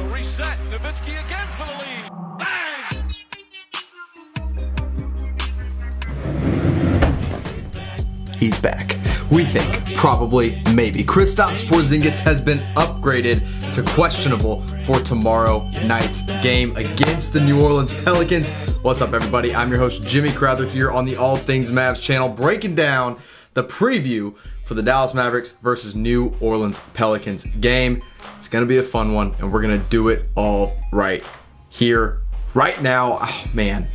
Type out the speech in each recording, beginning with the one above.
He'll reset. Nowitzki again for the lead. Bang! He's back. We think, probably, maybe. Kristaps Porzingis has been upgraded to questionable for tomorrow night's game against the New Orleans Pelicans. What's up, everybody? I'm your host, Jimmy Crowther, here on the All Things Mavs channel, breaking down the preview for the Dallas Mavericks versus New Orleans Pelicans game. It's going to be a fun one, and we're going to do it all right here, right now. Oh, man.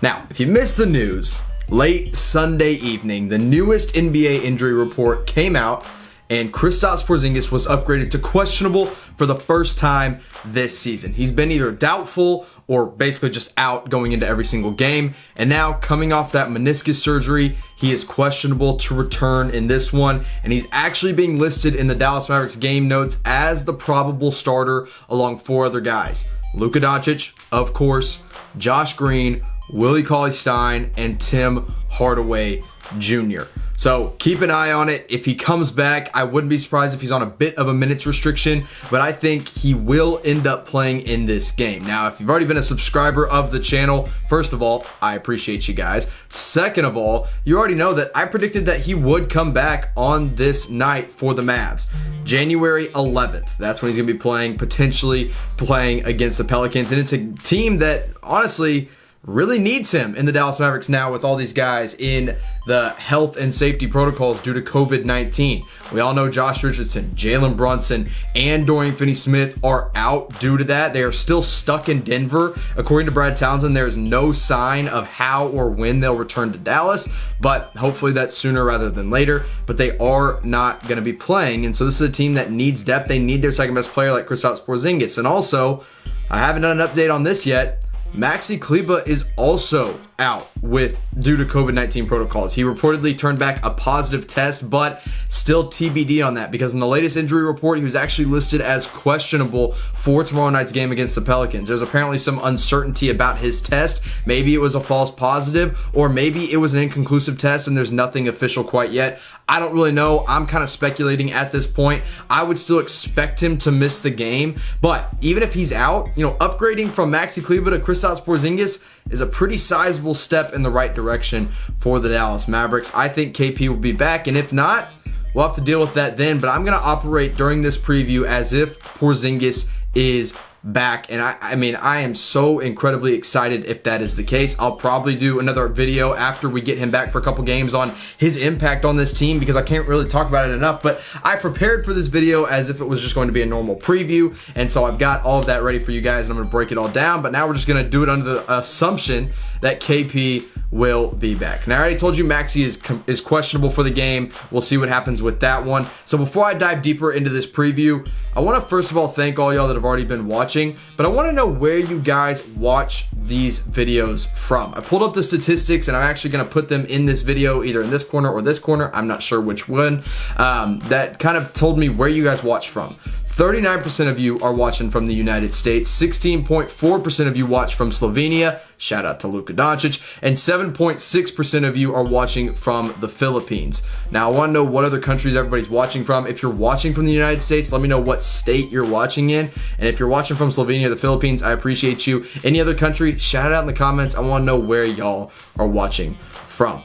Now, if you missed the news, late Sunday evening, the newest NBA injury report came out, and Kristaps Porzingis was upgraded to questionable for the first time this season. He's been either doubtful or basically just out going into every single game, and now coming off that meniscus surgery, he is questionable to return in this one, and he's actually being listed in the Dallas Mavericks game notes as the probable starter along four other guys. Luka Doncic, of course, Josh Green, Willie Cauley-Stein, and Tim Hardaway Jr. So keep an eye on it. If he comes back, I wouldn't be surprised if he's on a bit of a minutes restriction, but I think he will end up playing in this game. Now, if you've already been a subscriber of the channel, first of all, I appreciate you guys. Second of all, you already know that I predicted that he would come back on this night for the Mavs. January 11th, that's when he's going to be playing, potentially playing against the Pelicans, and it's a team that, honestly, really needs him in the Dallas Mavericks now with all these guys in the health and safety protocols due to COVID-19. We all know Josh Richardson, Jalen Brunson, and Dorian Finney-Smith are out due to that. They are still stuck in Denver. According to Brad Townsend, there's no sign of how or when they'll return to Dallas, but hopefully that's sooner rather than later. But they are not going to be playing, and so this is a team that needs depth. They need their second best player like Kristaps Porzingis. And also, I haven't done an update on this yet, Maxi Kleber is also out due to COVID-19 protocols. He reportedly turned back a positive test, but still TBD on that, because in the latest injury report, he was actually listed as questionable for tomorrow night's game against the Pelicans. There's apparently some uncertainty about his test. Maybe it was a false positive, or maybe it was an inconclusive test and there's nothing official quite yet. I don't really know. I'm kind of speculating at this point. I would still expect him to miss the game, but even if he's out, upgrading from Maxi Kleber to Kristaps Porzingis is a pretty sizable step in the right direction for the Dallas Mavericks. I think KP will be back, and if not, we'll have to deal with that then, but I'm going to operate during this preview as if Porzingis is back, and I am so incredibly excited if that is the case. I'll probably do another video after we get him back for a couple games on his impact on this team, because I can't really talk about it enough, but I prepared for this video as if it was just going to be a normal preview, and so I've got all of that ready for you guys, and I'm going to break it all down, but now we're just going to do it under the assumption that KP will be back. Now, I already told you Maxi is questionable for the game. We'll see what happens with that one. So before I dive deeper into this preview, I want to first of all thank all y'all that have already been watching, but I want to know where you guys watch these videos from. I pulled up the statistics, and I'm actually going to put them in this video, either in this corner or this corner. I'm not sure which one. That kind of told me where you guys watch from. 39% of you are watching from the United States, 16.4% of you watch from Slovenia, shout out to Luka Doncic, and 7.6% of you are watching from the Philippines. Now, I want to know what other countries everybody's watching from. If you're watching from the United States, let me know what state you're watching in, and if you're watching from Slovenia or the Philippines, I appreciate you. Any other country, shout it out in the comments. I want to know where y'all are watching from.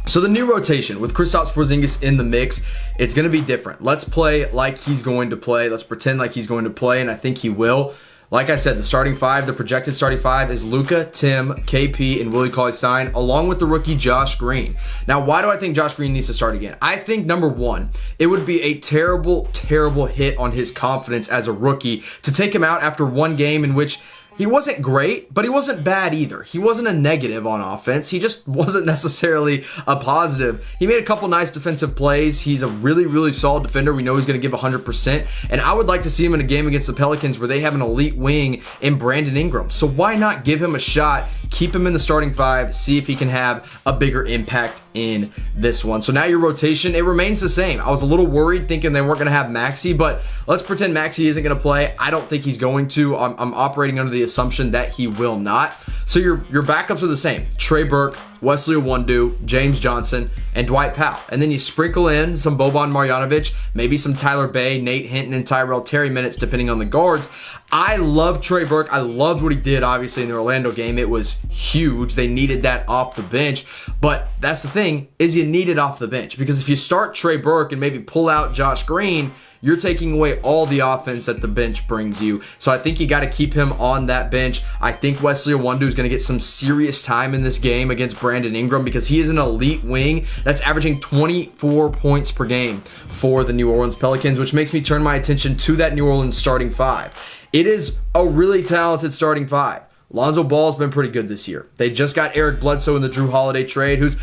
So the new rotation with Kristaps Porzingis in the mix, it's going to be different. Let's play like he's going to play. Let's pretend like he's going to play, and I think he will. Like I said, the starting five, the projected starting five is Luka, Tim, KP, and Willie Cauley-Stein, along with the rookie Josh Green. Now, why do I think Josh Green needs to start again? I think, number one, it would be a terrible, terrible hit on his confidence as a rookie to take him out after one game in which he wasn't great, but he wasn't bad either. He wasn't a negative on offense. He just wasn't necessarily a positive. He made a couple nice defensive plays. He's a really, really solid defender. We know he's going to give 100%. And I would like to see him in a game against the Pelicans where they have an elite wing in Brandon Ingram. So why not give him a shot, keep him in the starting five, see if he can have a bigger impact in this one. So now your rotation, it remains the same. I was a little worried thinking they weren't going to have Maxi, but let's pretend Maxi isn't going to play. I don't think he's going to. I'm operating under the assumption that he will not. So your backups are the same. Trey Burke, Wesley Iwundu, James Johnson, and Dwight Powell. And then you sprinkle in some Boban Marjanovic, maybe some Tyler Bay, Nate Hinton, and Tyrell Terry minutes depending on the guards. I love Trey Burke. I loved what he did, obviously, in the Orlando game. It was huge. They needed that off the bench. But that's the thing, is you need it off the bench. Because if you start Trey Burke and maybe pull out Josh Green, you're taking away all the offense that the bench brings you. So I think you got to keep him on that bench. I think Wesley Iwundu is going to get some serious time in this game against Brandon Ingram because he is an elite wing that's averaging 24 points per game for the New Orleans Pelicans, which makes me turn my attention to that New Orleans starting five. It is a really talented starting five. Lonzo Ball's been pretty good this year. They just got Eric Bledsoe in the Drew Holiday trade, who's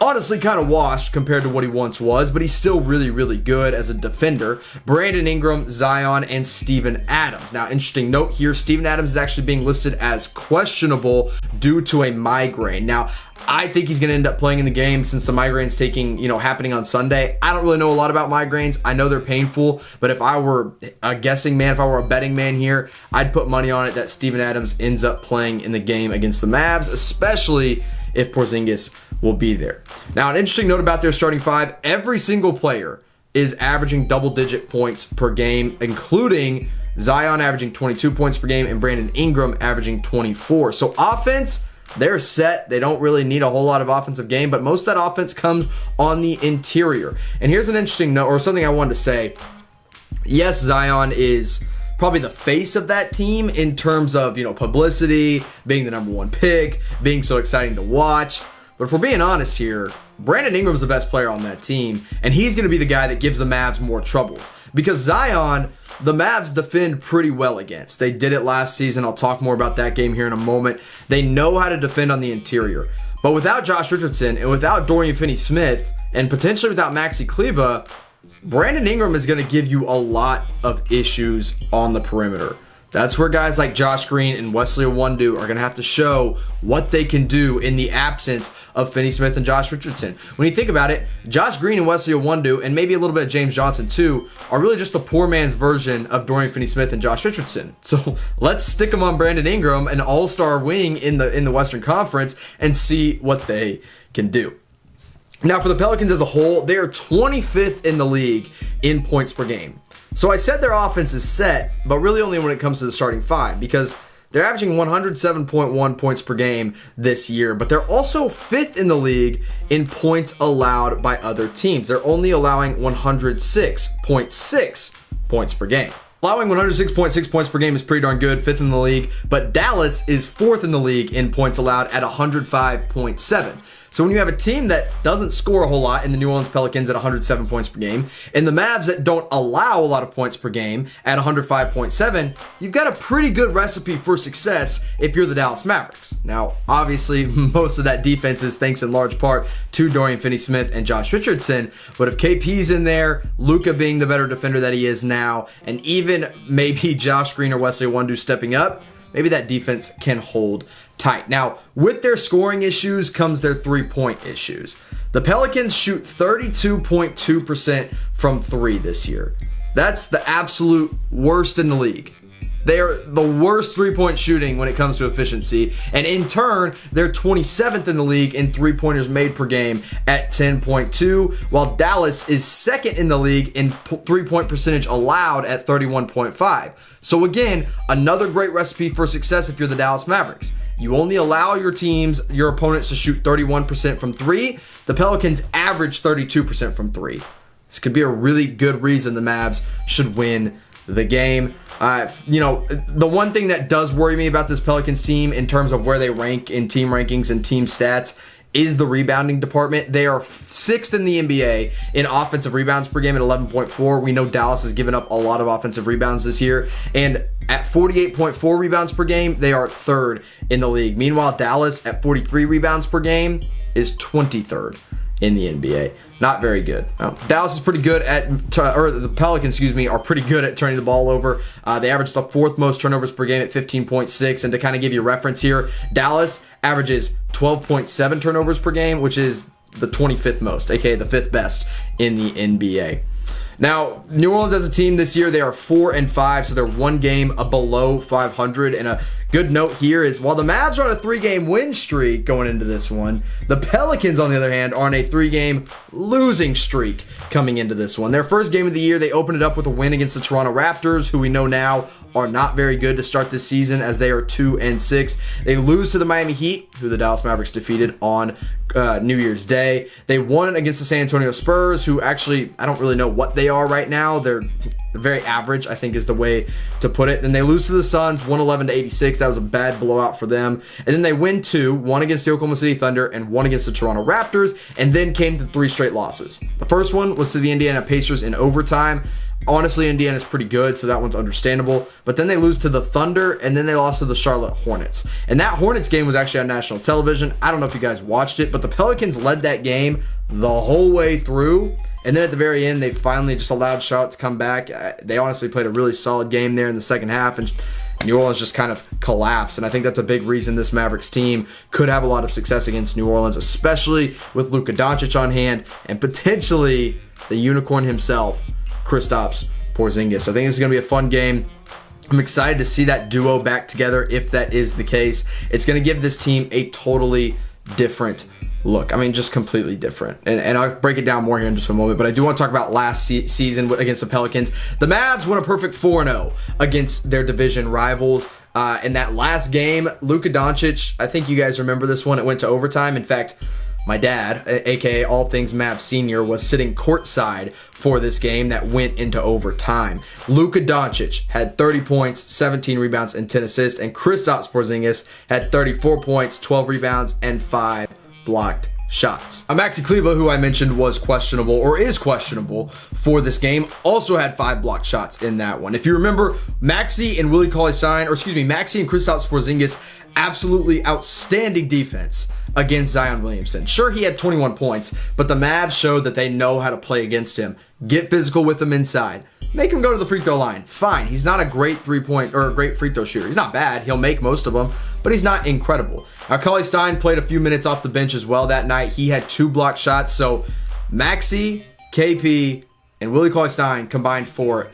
honestly kind of washed compared to what he once was, but he's still really, really good as a defender. Brandon Ingram, Zion, and Steven Adams. Now, interesting note here, Steven Adams is actually being listed as questionable due to a migraine. Now, I think he's going to end up playing in the game since the migraine's happening on Sunday. I don't really know a lot about migraines. I know they're painful, but if I were a guessing man, if I were a betting man here, I'd put money on it that Steven Adams ends up playing in the game against the Mavs, especially if Porzingis will be there. Now, an interesting note about their starting five, every single player is averaging double-digit points per game, including Zion averaging 22 points per game and Brandon Ingram averaging 24. So offense, they're set. They don't really need a whole lot of offensive game, but most of that offense comes on the interior. And here's an interesting note, or something I wanted to say. Yes, Zion is probably the face of that team in terms of, publicity, being the number one pick, being so exciting to watch. But if we're being honest here, Brandon Ingram's the best player on that team, and he's going to be the guy that gives the Mavs more troubles. Because Zion, the Mavs defend pretty well against. They did it last season. I'll talk more about that game here in a moment. They know how to defend on the interior. But without Josh Richardson and without Dorian Finney-Smith and potentially without Maxi Kleber, Brandon Ingram is going to give you a lot of issues on the perimeter. That's where guys like Josh Green and Wesley Iwundu are going to have to show what they can do in the absence of Finney-Smith and Josh Richardson. When you think about it, Josh Green and Wesley Iwundu, and maybe a little bit of James Johnson too, are really just a poor man's version of Dorian Finney-Smith and Josh Richardson. So let's stick them on Brandon Ingram, an all-star wing in the Western Conference, and see what they can do. Now, for the Pelicans as a whole, they are 25th in the league in points per game. So I said their offense is set, but really only when it comes to the starting five, because they're averaging 107.1 points per game this year, but they're also 5th in the league in points allowed by other teams. They're only allowing 106.6 points per game. Allowing 106.6 points per game is pretty darn good, 5th in the league, but Dallas is 4th in the league in points allowed at 105.7. So when you have a team that doesn't score a whole lot in the New Orleans Pelicans at 107 points per game, and the Mavs that don't allow a lot of points per game at 105.7, you've got a pretty good recipe for success if you're the Dallas Mavericks. Now, obviously, most of that defense is thanks in large part to Dorian Finney-Smith and Josh Richardson, but if KP's in there, Luka being the better defender that he is now, and even maybe Josh Green or Wesley Iwundu stepping up, maybe that defense can hold tight. Now, with their scoring issues comes their three-point issues. The Pelicans shoot 32.2% from three this year. That's the absolute worst in the league. They are the worst three-point shooting when it comes to efficiency, and in turn, they're 27th in the league in three-pointers made per game at 10.2, while Dallas is 2nd in the league in three-point percentage allowed at 31.5. So again, another great recipe for success if you're the Dallas Mavericks. You only allow your opponents to shoot 31% from three. The Pelicans average 32% from three. This could be a really good reason the Mavs should win the game. The one thing that does worry me about this Pelicans team in terms of where they rank in team rankings and team stats is the rebounding department. They are 6th in the NBA in offensive rebounds per game at 11.4. We know Dallas has given up a lot of offensive rebounds this year. And at 48.4 rebounds per game, they are 3rd in the league. Meanwhile, Dallas at 43 rebounds per game is 23rd in the NBA. Not very good. Dallas is pretty good the Pelicans, are pretty good at turning the ball over. They average the 4th most turnovers per game at 15.6. And to kind of give you reference here, Dallas averages 12.7 turnovers per game, which is the 25th most, aka the 5th best in the NBA. Now, New Orleans as a team this year, they are 4-5, so they're one game below 500. And a good note here is while the Mavs are on a 3-game win streak going into this one, the Pelicans, on the other hand, are on a 3-game losing streak coming into this one. Their first game of the year, they opened it up with a win against the Toronto Raptors, who we know now are not very good to start this season as they are 2-6. They lose to the Miami Heat, who the Dallas Mavericks defeated on New Year's Day. They won against the San Antonio Spurs, who actually, I don't really know what they are right now. They're very average, I think is the way to put it. Then they lose to the Suns, 111-86. That was a bad blowout for them. And then they win one against the Oklahoma City Thunder and one against the Toronto Raptors, and then came to 3 straight losses. The first one was to the Indiana Pacers in overtime. Honestly, Indiana's pretty good, so that one's understandable. But then they lose to the Thunder, and then they lost to the Charlotte Hornets. And that Hornets game was actually on national television. I don't know if you guys watched it, but the Pelicans led that game the whole way through. And then at the very end, they finally just allowed Charlotte to come back. They honestly played a really solid game there in the second half, and New Orleans just kind of collapsed. And I think that's a big reason this Mavericks team could have a lot of success against New Orleans, especially with Luka Doncic on hand and potentially the unicorn himself, Kristaps Porzingis. I think this is going to be a fun game. I'm excited to see that duo back together if that is the case. It's going to give this team a totally different look. I mean, just completely different. And I'll break it down more here in just a moment, but I do want to talk about last season against the Pelicans. The Mavs won a perfect 4-0 against their division rivals. In that last game, Luka Doncic, I think you guys remember this one. It went to overtime. In fact, my dad, aka All Things Mavs Senior, was sitting courtside for this game that went into overtime. Luka Doncic had 30 points, 17 rebounds, and 10 assists, and Kristaps Porzingis had 34 points, 12 rebounds, and 5 blocked shots. Maxi Kleber, who I mentioned was questionable or is questionable for this game, also had 5 blocked shots in that one. If you remember, Maxi and Maxi and Kristaps Porzingis, absolutely outstanding defense against Zion Williamson. Sure, he had 21 points, but the Mavs showed that they know how to play against him. Get physical with him inside. Make him go to the free throw line. Fine. He's not a great free throw shooter. He's not bad. He'll make most of them, but he's not incredible. Now, Stein played a few minutes off the bench as well that night. He had 2 blocked shots. So Maxi, KP, and Willie Cauley-Stein combined for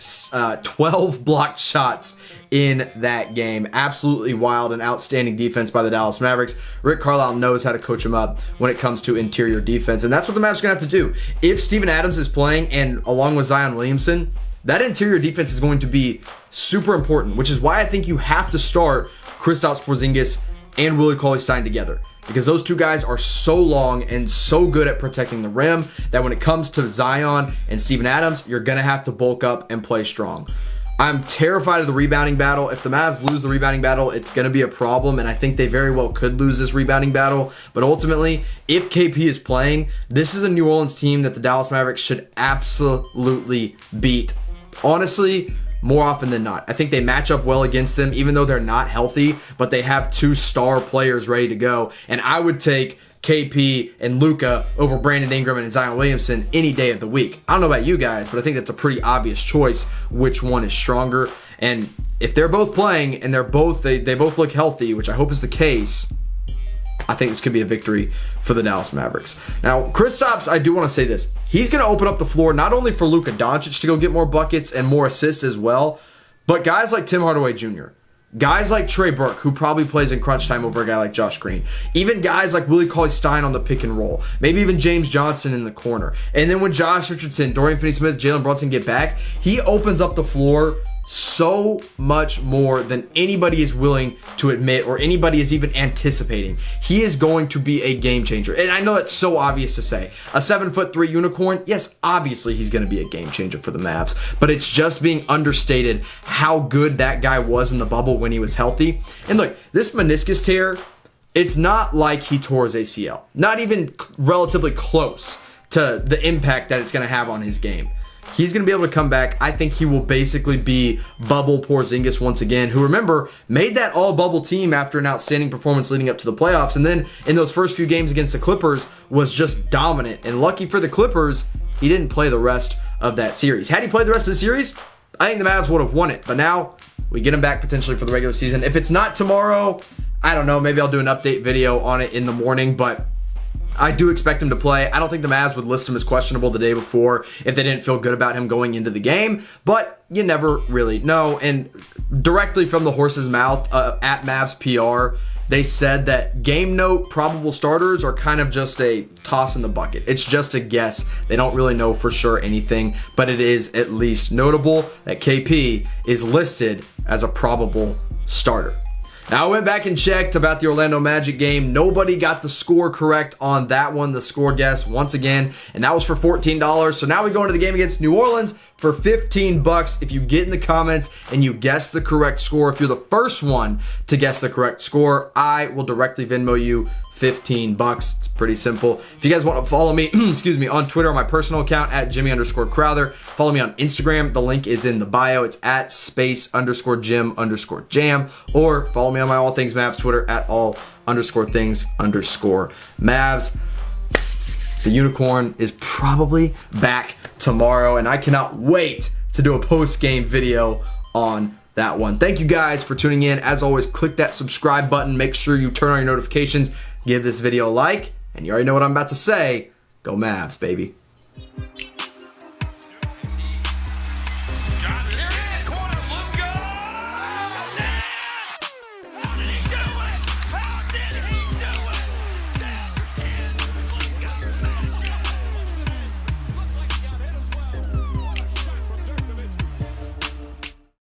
12 blocked shots in that game. Absolutely wild and outstanding defense by the Dallas Mavericks. Rick Carlisle knows how to coach him up when it comes to interior defense, and that's what the Mavs are going to have to do. If Steven Adams is playing, and along with Zion Williamson, that interior defense is going to be super important, which is why I think you have to start Kristaps Porzingis and Willie Cauley-Stein together, because those two guys are so long and so good at protecting the rim that when it comes to Zion and Steven Adams, you're going to have to bulk up and play strong. I'm terrified of the rebounding battle. If the Mavs lose the rebounding battle, it's going to be a problem, and I think they very well could lose this rebounding battle. But ultimately, if KP is playing, this is a New Orleans team that the Dallas Mavericks should absolutely beat. Honestly, more often than not. I think they match up well against them, even though they're not healthy, but they have 2 star players ready to go. And I would take KP and Luka over Brandon Ingram and Zion Williamson any day of the week. I don't know about you guys, but I think that's a pretty obvious choice which one is stronger. And if they're both playing and they both look healthy, which I hope is the case, I think this could be a victory for the Dallas Mavericks. Now, Kristaps, I do want to say this. He's going to open up the floor not only for Luka Doncic to go get more buckets and more assists as well, but guys like Tim Hardaway Jr., guys like Trey Burke, who probably plays in crunch time over a guy like Josh Green. Even guys like Willie Cauley-Stein on the pick and roll. Maybe even James Johnson in the corner. And then when Josh Richardson, Dorian Finney-Smith, Jalen Brunson get back, he opens up the floor so much more than anybody is willing to admit or anybody is even anticipating. He is going to be a game changer. And I know it's so obvious to say. A 7'3" unicorn, yes, obviously he's going to be a game changer for the Mavs, but it's just being understated how good that guy was in the bubble when he was healthy. And look, this meniscus tear, it's not like he tore his ACL. Not even relatively close to the impact that it's going to have on his game. He's going to be able to come back. I think he will basically be bubble Porzingis once again, who, remember, made that all-bubble team after an outstanding performance leading up to the playoffs. And then in those first few games against the Clippers was just dominant. And lucky for the Clippers, he didn't play the rest of that series. Had he played the rest of the series, I think the Mavs would have won it. But now we get him back potentially for the regular season. If it's not tomorrow, I don't know. Maybe I'll do an update video on it in the morning. But I do expect him to play. I don't think the Mavs would list him as questionable the day before if they didn't feel good about him going into the game, but you never really know. And directly from the horse's mouth at Mavs PR, they said that game note probable starters are kind of just a toss in the bucket. It's just a guess. They don't really know for sure anything, but it is at least notable that KP is listed as a probable starter. Now, I went back and checked about the Orlando Magic game. Nobody got the score correct on that one, the score guess, once again, and that was for $14. So now we go into the game against New Orleans for $15. If you get in the comments and you guess the correct score, if you're the first one to guess the correct score, I will directly Venmo you $15. It's pretty simple. If you guys want to follow me, excuse me, on Twitter, on my personal account at Jimmy_Crowther. Follow me on Instagram. The link is in the bio. It's at space_Jim_Jam. Or follow me on my All Things Mavs Twitter at all_things_Mavs. The unicorn is probably back tomorrow, and I cannot wait to do a post-game video on that one. Thank you guys for tuning in. As always, click that subscribe button. Make sure you turn on your notifications. Give this video a like, and you already know what I'm about to say. Go Mavs, baby.